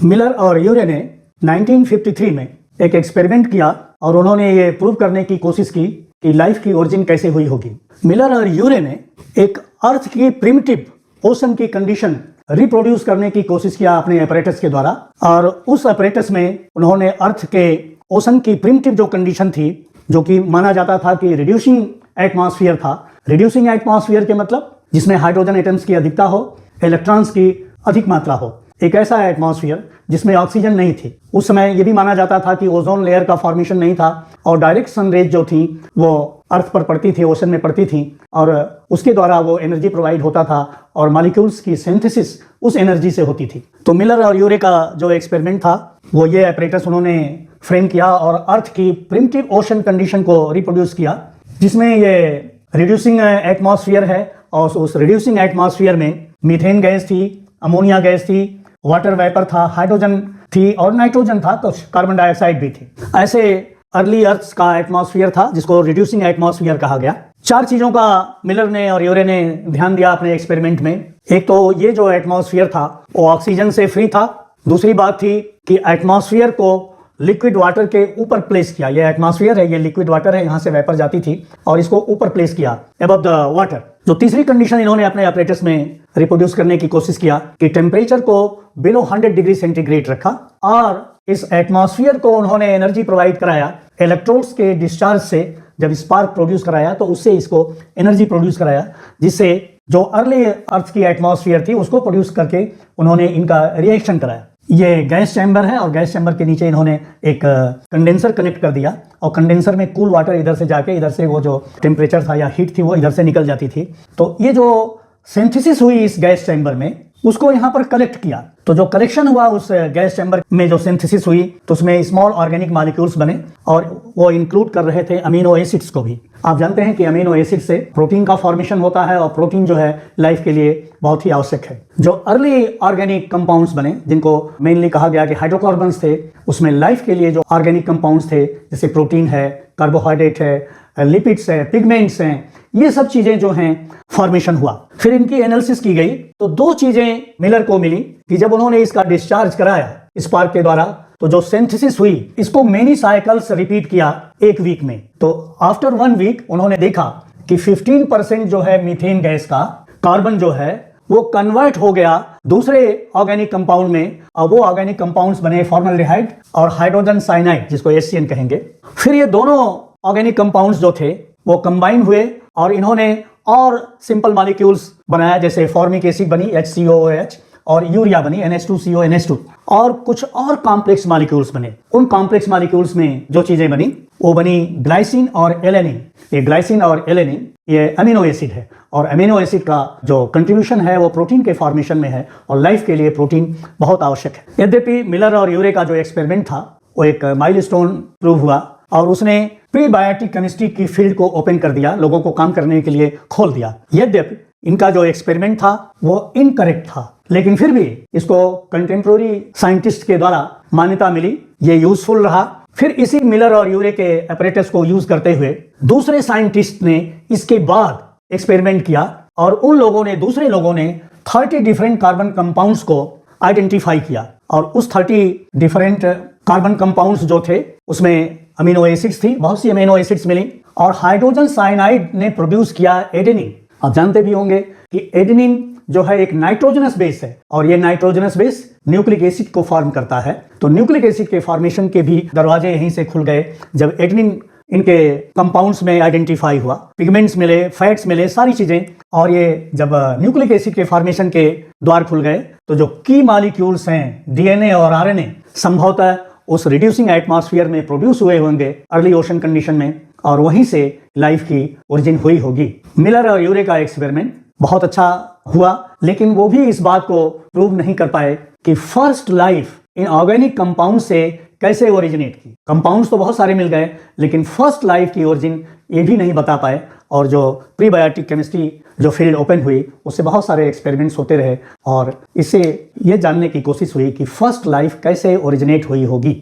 Miller और यूरे ने 1953 में एक एक्सपेरिमेंट किया और उन्होंने ये प्रूव करने की कोशिश की कि लाइफ की ओरिजिन कैसे हुई होगी। मिलर और यूरे ने एक अर्थ की प्रिमिटिव ओशन की कंडीशन रिप्रोड्यूस करने की कोशिश किया अपने अपरेटस के द्वारा, और उस अपरेटस में उन्होंने अर्थ के ओशन की प्रिमिटिव जो कंडीशन थी, जो कि माना जाता था कि रिड्यूसिंग एटमॉस्फेयर था। रिड्यूसिंग एटमॉस्फेयर के मतलब जिसमें हाइड्रोजन एटम्स की अधिकता हो, इलेक्ट्रॉन्स की अधिक मात्रा हो, एक ऐसा एटमॉस्फेयर जिसमें ऑक्सीजन नहीं थी। उस समय ये भी माना जाता था कि ओजोन लेयर का फॉर्मेशन नहीं था और डायरेक्ट सनरेज जो थी वो अर्थ पर पड़ती थी, ओशन में पड़ती थी, और उसके द्वारा वो एनर्जी प्रोवाइड होता था और मॉलिक्यूल्स की सिंथेसिस उस एनर्जी से होती थी। तो मिलर और यूरे का जो एक्सपेरिमेंट था वो ये अपरेटस उन्होंने फ्रेम किया और अर्थ की प्रिमिटिव ओशन कंडीशन को रिप्रोड्यूस किया, जिसमें ये रिड्यूसिंग एटमॉस्फेयर है और उस रिड्यूसिंग एटमॉस्फेयर में मीथेन गैस थी, अमोनिया गैस थी, वाटर वेपर था, हाइड्रोजन थी और नाइट्रोजन था, कुछ कार्बन डाइऑक्साइड भी थी। ऐसे अर्ली अर्थ का एटमॉस्फेयर था जिसको रिड्यूसिंग एटमॉस्फेयर कहा गया। 4 चीजों का मिलर ने और यूरे ने ध्यान दिया अपने एक्सपेरिमेंट में। एक तो ये जो एटमॉस्फेयर था वो ऑक्सीजन से फ्री था। दूसरी बात थी कि एटमॉस्फेयर को लिक्विड वाटर के ऊपर प्लेस किया। ये एटमॉस्फेयर है, ये लिक्विड वाटर है, यहाँ से वेपर जाती थी और इसको ऊपर प्लेस किया अबव द वाटर। जो तीसरी कंडीशन इन्होंने अपने अपरेटस में रिप्रोड्यूस करने की कोशिश किया कि टेम्परेचर को बिलो 100 डिग्री सेंटीग्रेड रखा और इस एटमॉस्फेयर को उन्होंने एनर्जी प्रोवाइड कराया इलेक्ट्रोड्स के डिस्चार्ज से। जब स्पार्क प्रोड्यूस कराया तो उससे इसको एनर्जी प्रोड्यूस कराया, जिससे जो अर्ली अर्थ की एटमॉस्फेयर थी उसको प्रोड्यूस करके उन्होंने इनका रिएक्शन कराया। ये गैस चैम्बर है और गैस चैम्बर के नीचे इन्होंने एक कंडेंसर कनेक्ट कर दिया और कंडेंसर में कूल वाटर इधर से जाके इधर से वो जो टेम्परेचर था या हीट थी वो इधर से निकल जाती थी। तो ये जो सिंथेसिस हुई इस गैस चैम्बर में उसको यहाँ पर कलेक्ट किया। तो जो कलेक्शन हुआ उस गैस चैम्बर में, जो सिंथेसिस हुई, तो उसमें स्मॉल ऑर्गेनिक मॉलिक्यूल्स बने और वो इंक्लूड कर रहे थे अमीनो एसिड्स को भी। आप जानते हैं कि अमीनो एसिड से प्रोटीन का फॉर्मेशन होता है और प्रोटीन जो है लाइफ के लिए बहुत ही आवश्यक है। जो अर्ली ऑर्गेनिक कंपाउंड्स बने, जिनको मेनली कहा गया कि हाइड्रोकार्बन्स थे, उसमें लाइफ के लिए जो ऑर्गेनिक कंपाउंड्स थे जैसे प्रोटीन है, कार्बोहाइड्रेट है, लिपिड्स है, पिगमेंट्स हैं, ये सब चीजें जो हैं फॉर्मेशन हुआ। फिर इनकी एनालिसिस की गई तो 2 चीजें मिलर को मिली कि जब उन्होंने इसका डिस्चार्ज कराया स्पार्क के द्वारा तो जो सिंथेसिस हुई इसको मेनी साइकिल्स रिपीट किया 1 वीक में। तो आफ्टर 1 वीक उन्होंने देखा कि 15% जो है मीथेन गैस का कार्बन जो है वो कन्वर्ट हो गया दूसरे ऑर्गेनिक कंपाउंड में और वो ऑर्गेनिक कंपाउंड्स बने फॉर्मल्डिहाइड और हाइड्रोजन साइनाइड, जिसको HCN कहेंगे। फिर ये दोनों ऑर्गेनिक कंपाउंड्स जो थे वो कंबाइन हुए और इन्होंने और सिंपल मॉलिक्यूल्स बनाया, जैसे फॉर्मिक एसिड बनी HCOOH और यूरिया बनी NH2CO NH2 और कुछ और कॉम्प्लेक्स मॉलिक्यूल्स बने। उन कॉम्प्लेक्स मॉलिक्यूल्स में जो चीजें बनी वो बनी ग्लाइसिन और एलेनिन। ये ग्लाइसिन और एलेनिन ये अमीनो एसिड है और अमीनो एसिड का जो कंट्रीब्यूशन है वो प्रोटीन के फॉर्मेशन में है और लाइफ के लिए प्रोटीन बहुत आवश्यक है। यद्यपि मिलर और यूरे का जो एक्सपेरिमेंट था वो एक माइलस्टोन प्रूव हुआ और उसने प्रीबायोटिक केमिस्ट्री की फील्ड को ओपन कर दिया, लोगों को काम करने के लिए खोल दिया। यद्यपि इनका जो एक्सपेरिमेंट था वो इनकरेक्ट था, लेकिन फिर भी इसको कंटेम्प्रोरी साइंटिस्ट के द्वारा मान्यता मिली, ये यूजफुल रहा। फिर इसी मिलर और यूरे के अपरेटस को यूज करते हुए दूसरे साइंटिस्ट ने इसके बाद एक्सपेरिमेंट किया और उन लोगों ने, दूसरे लोगों ने 30 डिफरेंट कार्बन कंपाउंड्स को आइडेंटिफाई किया और उस 30 डिफरेंट कार्बन कंपाउंड्स जो थे उसमें अमीनो एसिड्स थी, बहुत सी अमीनो एसिड्स मिली और हाइड्रोजन साइनाइड ने प्रोड्यूस किया एडेनिन। आप जानते भी होंगे कि एडेनिन जो है एक नाइट्रोजनस बेस है और ये नाइट्रोजनस बेस न्यूक्लिक एसिड को फॉर्म करता है। तो न्यूक्लिक एसिड के फॉर्मेशन के भी दरवाजे यहीं से खुल गए जब एडेनिन इनके कंपाउंड्स में आइडेंटिफाई हुआ। पिगमेंट्स मिले, फैट्स मिले, सारी चीजें, और ये जब न्यूक्लिक एसिड के फॉर्मेशन के द्वार खुल गए तो जो की मॉलिक्यूल्स हैं DNA और RNA संभवतः उस रिड्यूसिंग एटमॉस्फेयर में प्रोड्यूस हुए होंगे अर्ली ओशन कंडीशन में और वहीं से लाइफ की ओरिजिन हुई होगी। मिलर और यूरे का एक्सपेरिमेंट बहुत अच्छा हुआ, लेकिन वो भी इस बात को प्रूव नहीं कर पाए कि first life in organic compound से कैसे ओरिजिनेट की। कंपाउंड्स तो बहुत सारे मिल गए, लेकिन फर्स्ट लाइफ की ओरिजिन ये भी नहीं बता पाए। और जो प्रीबायोटिक केमिस्ट्री जो फील्ड ओपन हुई उससे बहुत सारे एक्सपेरिमेंट्स होते रहे और इससे ये जानने की कोशिश हुई कि फर्स्ट लाइफ कैसे ओरिजिनेट हुई होगी।